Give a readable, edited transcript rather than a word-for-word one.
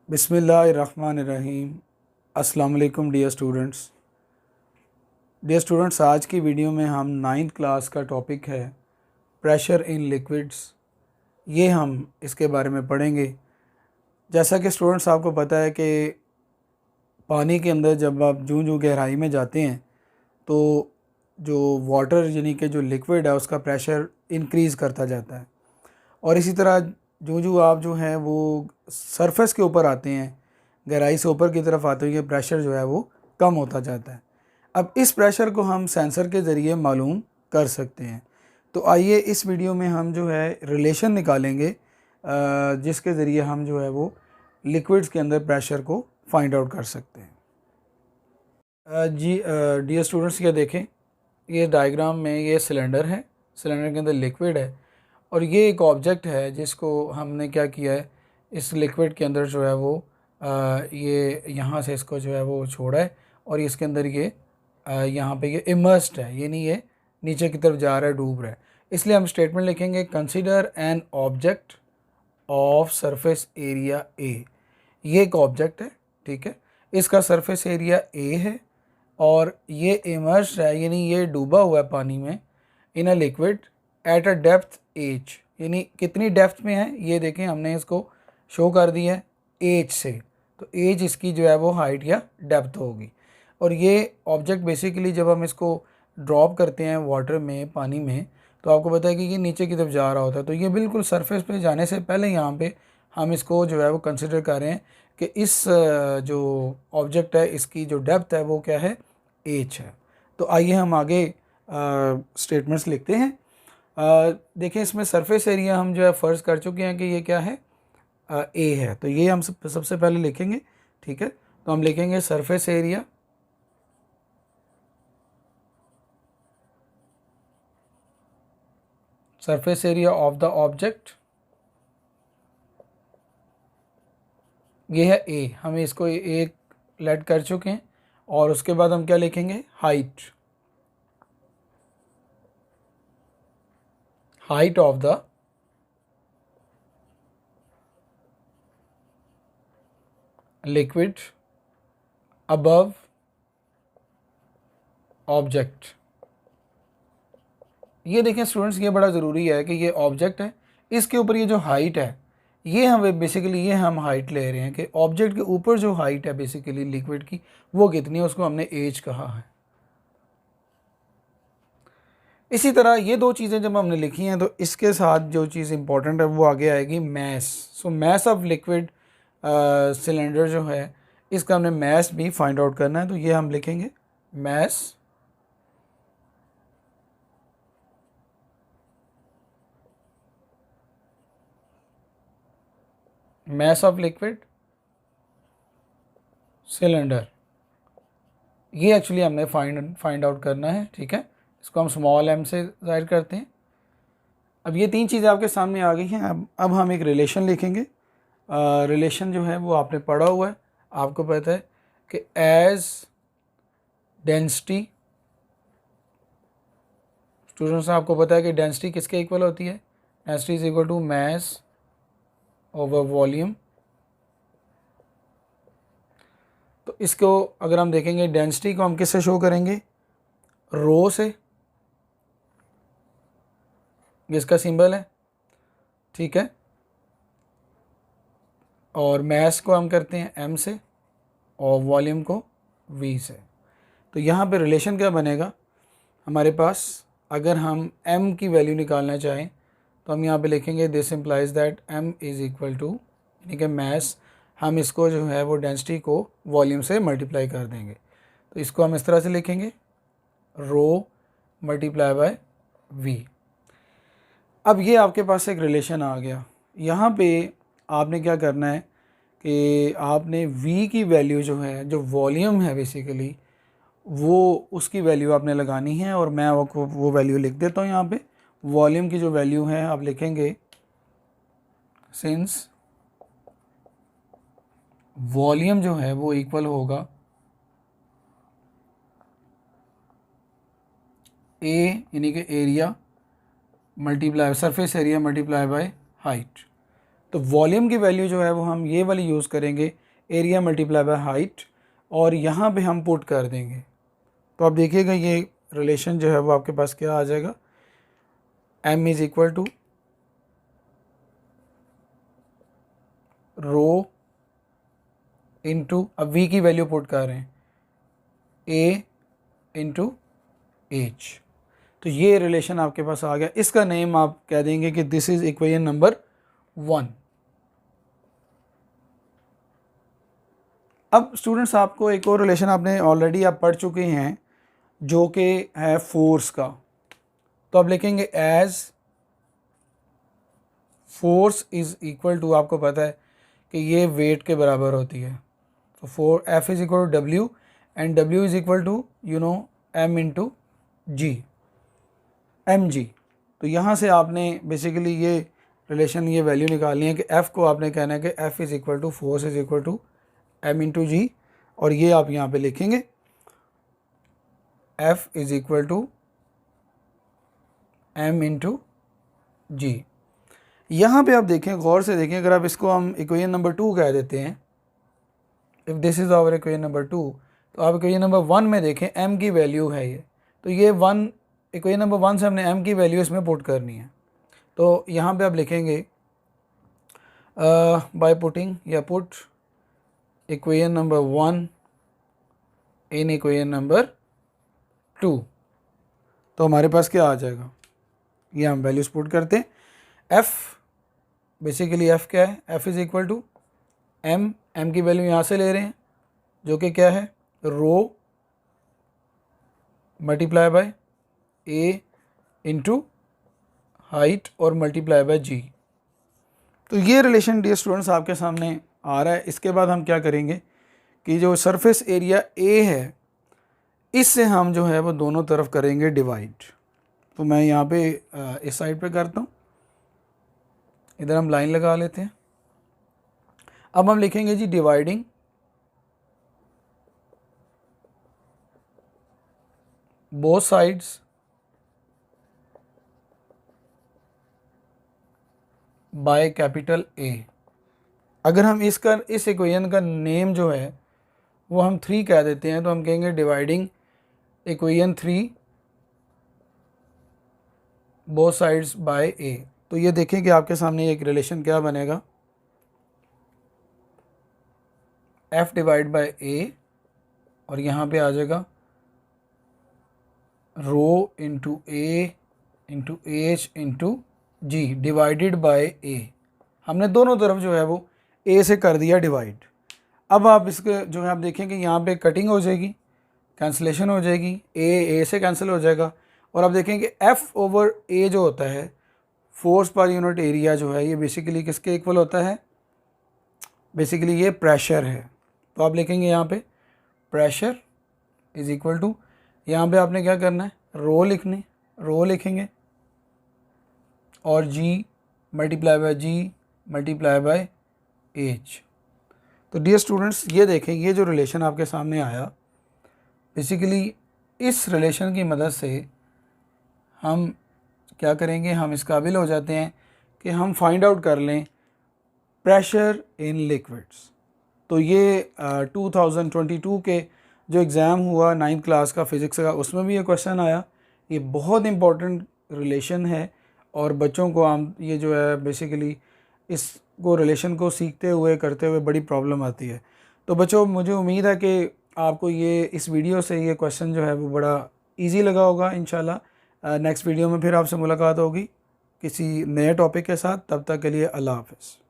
बिस्मिल्लाहिर्रहमानिर्रहीम। अस्सलाम वालेकुम डियर स्टूडेंट्स, आज की वीडियो में हम नाइन्थ क्लास का टॉपिक है प्रेशर इन लिक्विड्स। ये हम इसके बारे में पढ़ेंगे। जैसा कि स्टूडेंट्स आपको पता है कि पानी के अंदर जब आप जूं गहराई में जाते हैं तो जो वाटर यानी कि जो लिक्विड है उसका प्रेशर इंक्रीज़ करता जाता है, और इसी तरह जूं आप जो है वो सरफेस के ऊपर आते हैं, गहराई से ऊपर की तरफ आते हुए प्रेशर जो है वो कम होता जाता है। अब इस प्रेशर को हम सेंसर के ज़रिए मालूम कर सकते हैं। तो आइए इस वीडियो में हम जो है रिलेशन निकालेंगे जिसके ज़रिए हम जो है वो लिक्विड्स के अंदर प्रेशर को फाइंड आउट कर सकते हैं। डियर स्टूडेंट्स, ये देखें, ये डायग्राम में ये सिलेंडर है, सिलेंडर के अंदर लिक्विड है और ये एक ऑब्जेक्ट है जिसको हमने क्या किया है, इस लिक्विड के अंदर जो है वो ये यहाँ से इसको जो है वो छोड़ा है और इसके अंदर ये यहाँ पे ये इमर्स्ड है, ये नहीं, ये नीचे की तरफ जा रहा है, डूब रहा है। इसलिए हम स्टेटमेंट लिखेंगे consider an object of surface area A. ये एक ऑब्जेक्ट है, ठीक है, इसका सरफेस एरिया ए है और ये इमर्स्ड है, यानी ये डूबा हुआ है पानी में, in a liquid at a depth H. यानी कितनी डेप्थ में है ये देखें, हमने इसको शो कर दिया है एच से, तो एच इसकी जो है वो हाइट या डेप्थ होगी। और ये ऑब्जेक्ट बेसिकली जब हम इसको ड्रॉप करते हैं वाटर में, पानी में, तो आपको पता है कि ये नीचे की तरफ जा रहा होता है, तो ये बिल्कुल सरफेस पे जाने से पहले यहाँ पे हम इसको जो है वो कंसिडर कर रहे हैं कि इस जो ऑब्जेक्ट है इसकी जो डेप्थ है वो क्या है, एच है। तो आइए हम आगे स्टेटमेंट्स लिखते हैं। देखें, इसमें सरफेस एरिया हम जो है फ़र्ज़ कर चुके हैं कि ये क्या है, ए है, तो ये हम सबसे पहले लिखेंगे, ठीक है। तो हम लिखेंगे surface area of the object, ये है ए, हम इसको एक लेट कर चुके हैं। और उसके बाद हम क्या लिखेंगे, height of the liquid above object. ये देखें स्टूडेंट्स, ये बड़ा ज़रूरी है कि ये ऑब्जेक्ट है, इसके ऊपर ये जो हाइट है, ये हम बेसिकली ये हम हाइट ले रहे हैं कि ऑब्जेक्ट के ऊपर जो हाइट है बेसिकली लिक्विड की वो कितनी है, उसको हमने एज कहा है। इसी तरह ये दो चीज़ें जब हमने लिखी हैं तो इसके साथ जो चीज़ इंपॉर्टेंट है वो आगे आएगी, mass. So mass of liquid cylinder जो है इसका हमने मैस भी फाइंड आउट करना है, तो ये हम लिखेंगे मैस ऑफ लिक्विड सिलेंडर, ये एक्चुअली हमने फाइंड आउट करना है, ठीक है। इसको हम स्मॉल एम से जाहिर करते हैं। अब ये तीन चीज़ें आपके सामने आ गई हैं। अब हम एक रिलेशन लिखेंगे। रिलेशन जो है वो आपने पढ़ा हुआ है, आपको पता है कि एज डेंसिटी, स्टूडेंट्स आपको पता है कि डेंसिटी किसके इक्वल होती है, density is equal to mass over volume. तो इसको अगर हम देखेंगे, डेंसिटी को हम किससे शो करेंगे, रो से, जिसका सिंबल है, ठीक है। और मैस को हम करते हैं एम से और वॉल्यूम को वी से। तो यहाँ पे रिलेशन क्या बनेगा हमारे पास, अगर हम m की वैल्यू निकालना चाहें तो हम यहाँ पे लिखेंगे this implies that m is equal to, यानी कि मैस, हम इसको जो है वो डेंसिटी को वॉल्यूम से मल्टीप्लाई कर देंगे। तो इसको हम इस तरह से लिखेंगे, रो मल्टीप्लाई बाय v। अब ये आपके पास एक रिलेशन आ गया। यहाँ पे आपने क्या करना है कि आपने v की वैल्यू जो है, जो वॉल्यूम है बेसिकली, वो उसकी वैल्यू आपने लगानी है। और मैं आपको वो वैल्यू लिख देता हूँ यहाँ पे। वॉल्यूम की जो वैल्यू है आप लिखेंगे, सिंस वॉल्यूम जो है वो इक्वल होगा ए, यानी कि area multiply surface area multiply by height. तो वॉल्यूम की वैल्यू जो है वो हम ये वाली यूज़ करेंगे, एरिया मल्टीप्लाई बाय हाइट, और यहाँ पे हम पुट कर देंगे। तो आप देखिएगा ये रिलेशन जो है वो आपके पास क्या आ जाएगा, m is equal to rho into, अब v की वैल्यू पुट कर रहे हैं, a इंटू एच। तो ये रिलेशन आपके पास आ गया। इसका नेम आप कह देंगे कि दिस इज इक्वेशन नंबर 1। अब स्टूडेंट्स आपको एक और रिलेशन आपने ऑलरेडी आप पढ़ चुके हैं जो कि है फोर्स का। तो आप लिखेंगे as force is equal to, आपको पता है कि ये वेट के बराबर होती है, तो for F is equal to W and W is equal to you know M into G, M G. तो यहाँ से आपने बेसिकली ये रिलेशन, ये वैल्यू निकालनी है कि एफ़ को आपने कहना है कि F is equal to force is equal to M into G, और ये आप यहाँ पे लिखेंगे F is equal to M into G. यहाँ पे आप देखें, गौर से देखें, अगर आप इसको हम इक्वेशन नंबर 2 कह देते हैं, if this is our equation number 2, तो आप इक्वेशन नंबर 1 में देखें m की वैल्यू है ये, तो ये 1 इक्वेशन नंबर 1 से हमने m की वैल्यू इसमें पुट करनी है। तो यहाँ पे आप लिखेंगे बाय पुटिंग या put equation number 1 in equation number 2, तो हमारे पास क्या आ जाएगा, ये हम वैल्यूज पुट करते हैं। f बेसिकली f क्या है, f is equal to m की वैल्यू यहाँ से ले रहे हैं जो कि क्या है, rho multiply by a into height और मल्टीप्लाई बाय g। तो ये रिलेशन डियर स्टूडेंट्स आपके सामने आ रहा है। इसके बाद हम क्या करेंगे कि जो सरफेस एरिया a है, इससे हम जो है वो दोनों तरफ करेंगे डिवाइड। तो मैं यहाँ पे इस साइड पे करता हूँ, इधर हम लाइन लगा लेते हैं। अब हम लिखेंगे G dividing both sides by capital A। अगर हम इस इक्वेशन का नेम जो है वो हम 3 कह देते हैं, तो हम कहेंगे dividing equation 3 both sides bye A। तो ये देखें कि आपके सामने एक रिलेशन क्या बनेगा, F डिवाइड बाय A, और यहाँ पे आ जाएगा rho into A into H into G divided by A। हमने दोनों तरफ जो है वो A से कर दिया डिवाइड। अब आप इसके जो है आप देखेंगे यहाँ पे कटिंग हो जाएगी, कैंसलेशन हो जाएगी, A से कैंसिल हो जाएगा, और आप देखेंगे F ओवर A जो होता है, फोर्स पर यूनिट एरिया जो है, ये बेसिकली किसके इक्वल होता है, बेसिकली ये प्रेशर है। तो आप लिखेंगे यहाँ पे प्रेशर इज इक्वल टू, यहाँ पे आपने क्या करना है, रो लिखनी, रो लिखेंगे, और G multiply by G multiply by H। तो डियर स्टूडेंट्स ये देखें, ये जो रिलेशन आपके सामने आया, बेसिकली इस रिलेशन की मदद से हम क्या करेंगे, हम इस काबिल हो जाते हैं कि हम फाइंड आउट कर लें प्रेशर इन लिक्विड्स। तो ये 2022 के जो एग्ज़ाम हुआ 9th क्लास का फ़िज़िक्स का, उसमें भी ये क्वेश्चन आया। ये बहुत इंपॉर्टेंट रिलेशन है, और बच्चों को हम ये जो है बेसिकली इसको रिलेशन को सीखते हुए करते हुए बड़ी प्रॉब्लम आती है। तो बच्चों मुझे उम्मीद है कि आपको ये इस वीडियो से ये क्वेश्चन जो है वो बड़ा इजी लगा होगा। इंशाल्लाह नेक्स्ट वीडियो में फिर आपसे मुलाकात होगी किसी नए टॉपिक के साथ। तब तक के लिए अल्लाह हाफ़िज़।